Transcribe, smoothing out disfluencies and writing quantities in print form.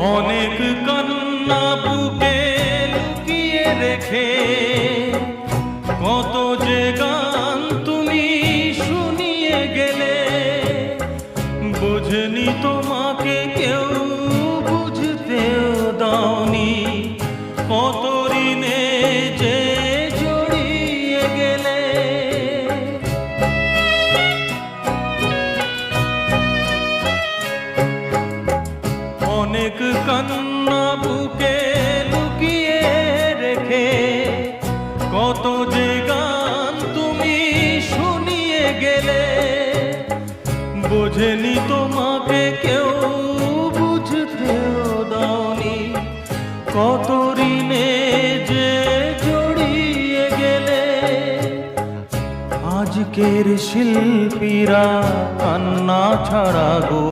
অনেক কান্না বুকে লুকিয়ে রেখে কত যে গান তুমি শুনিয়ে গেলে, বুঝনি তোমাকে কেউ বুঝতেও দাওনি, কত ঋণে যে জড়িয়ে গেলে। অনেক কান্না বুকে লুকিয়ে রেখে কত যে গান তুমি শুনিয়ে গেলে, বোঝেনি তোমাকে কেউ বুঝতেও দাওনি, কত ঋণে যে জড়িয়ে গেলে। আজকের শিল্পীরা কান্না ছাড়া গো